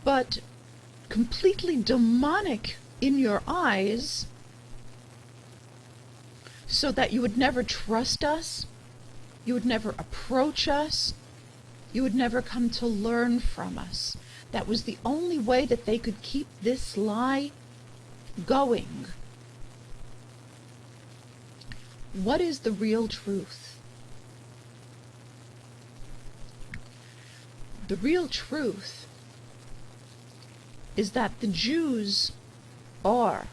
but completely demonic in your eyes, so that you would never trust us, you would never approach us, you would never come to learn from us. That was the only way that they could keep this lie going. What is the real truth? The real truth is that the Jews are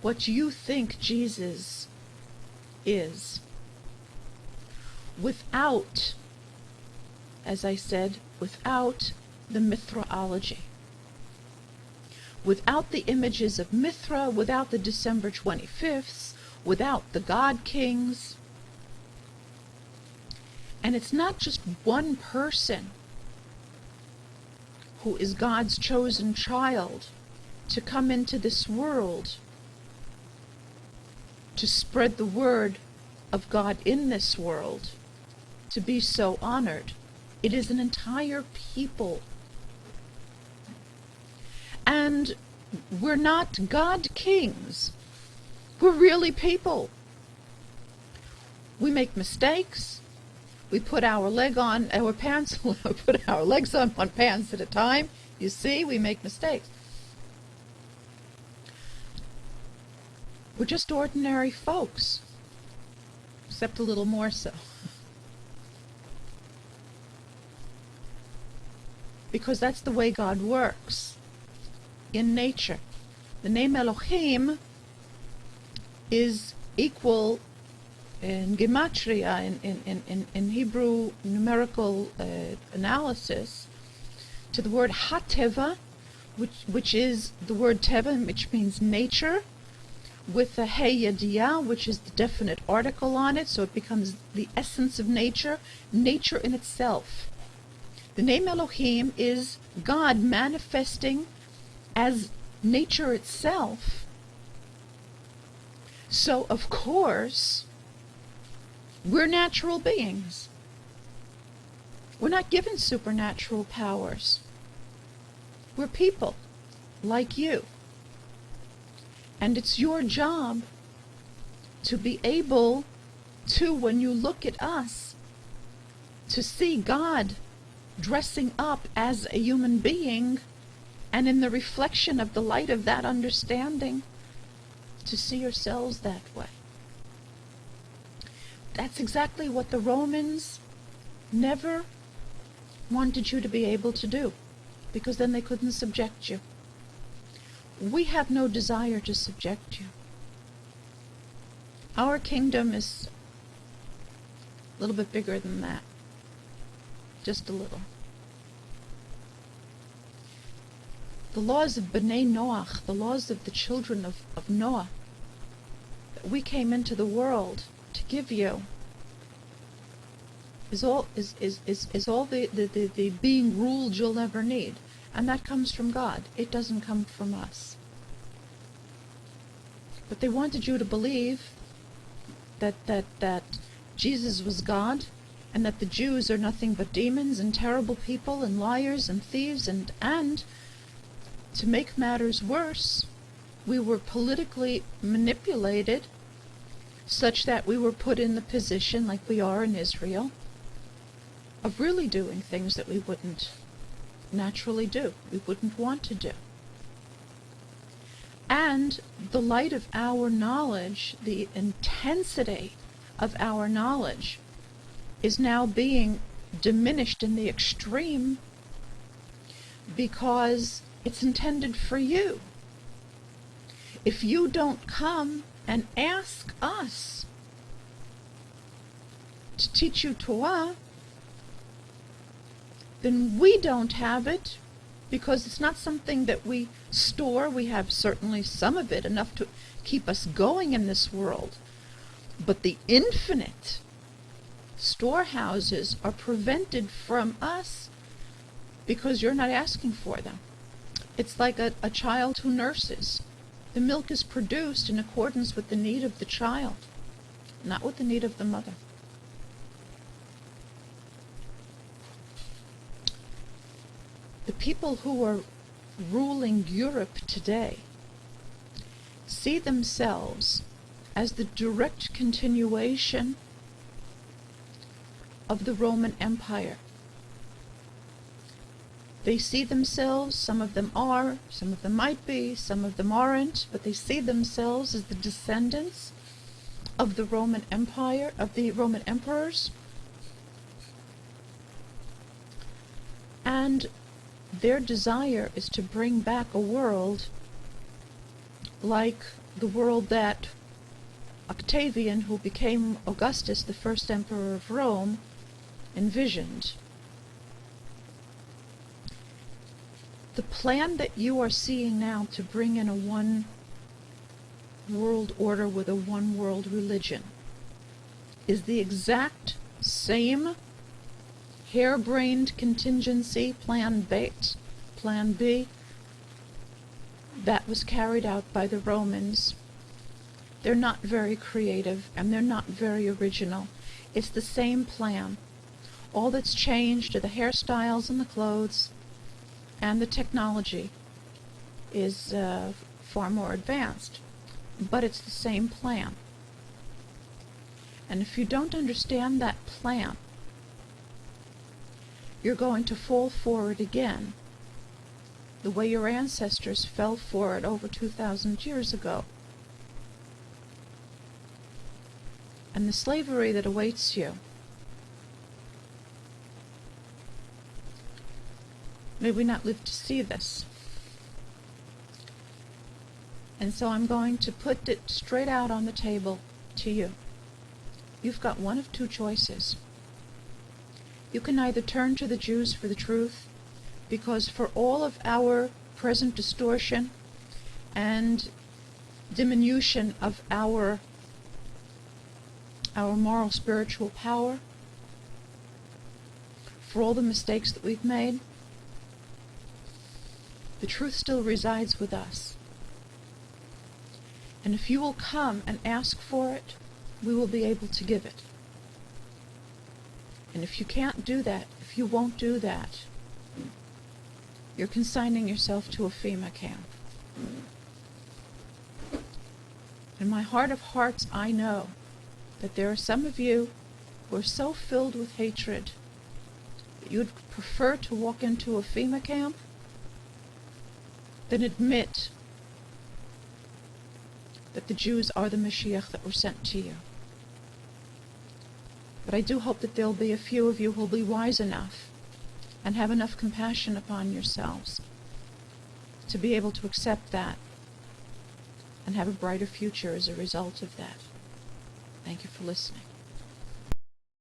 what you think Jesus is. Without, as I said, without the Mithrology. Without the images of Mithra, without the December 25th, without the God Kings. And it's not just one person who is God's chosen child to come into this world to spread the word of God in this world, to be so honored. It is an entire people. And we're not God kings. We're really people. We make mistakes. We put our leg on our pants, put our legs on one pants at a time. You see, we make mistakes. We're just ordinary folks, except a little more so. Because that's the way God works in nature. The name Elohim is equal in gematria, in Hebrew numerical analysis, to the word hateva, which is the word teva, which means nature, with the hey yadiyah, which is the definite article on it, so it becomes the essence of nature, nature in itself. The name Elohim is God manifesting as nature itself. So, of course, we're natural beings. We're not given supernatural powers. We're people, like you. And it's your job to be able to, when you look at us, to see God dressing up as a human being, and in the reflection of the light of that understanding, to see yourselves that way. That's exactly what the Romans never wanted you to be able to do, because then they couldn't subject you. We have no desire to subject you. Our kingdom is a little bit bigger than that. Just a little. The laws of B'nai Noach, the laws of the children of Noah, that we came into the world to give you, is all the being ruled you'll ever need. And that comes from God. It doesn't come from us. But they wanted you to believe that Jesus was God, and that the Jews are nothing but demons and terrible people and liars and thieves, and to make matters worse, we were politically manipulated such that we were put in the position, like we are in Israel, of really doing things that we wouldn't naturally do, we wouldn't want to do. And the light of our knowledge, the intensity of our knowledge, is now being diminished in the extreme because it's intended for you. If you don't come and ask us to teach you Torah, then we don't have it, because it's not something that we store. We have certainly some of it, enough to keep us going in this world. But the infinite storehouses are prevented from us because you're not asking for them. It's like a child who nurses. The milk is produced in accordance with the need of the child, not with the need of the mother. The people who are ruling Europe today see themselves as the direct continuation of the Roman Empire. They see themselves, some of them are, some of them might be, some of them aren't, but they see themselves as the descendants of the Roman Empire, of the Roman emperors. And their desire is to bring back a world like the world that Octavian, who became Augustus, the first emperor of Rome, envisioned. The plan that you are seeing now to bring in a one world order with a one world religion is the exact same harebrained contingency, plan B, that was carried out by the Romans. They're not very creative and they're not very original. It's the same plan. All that's changed are the hairstyles and the clothes, and the technology is far more advanced. But it's the same plan. And if you don't understand that plan, you're going to fall for it again, the way your ancestors fell for it over 2,000 years ago. And the slavery that awaits you, may we not live to see this. And so I'm going to put it straight out on the table to you. You've got one of two choices. You can either turn to the Jews for the truth, because for all of our present distortion and diminution of our moral spiritual power, for all the mistakes that we've made, the truth still resides with us. And if you will come and ask for it, we will be able to give it. And if you can't do that, if you won't do that, you're consigning yourself to a FEMA camp. In my heart of hearts, I know that there are some of you who are so filled with hatred that you'd prefer to walk into a FEMA camp than admit that the Jews are the Mashiach that were sent to you. But I do hope that there'll be a few of you who'll be wise enough and have enough compassion upon yourselves to be able to accept that and have a brighter future as a result of that. Thank you for listening.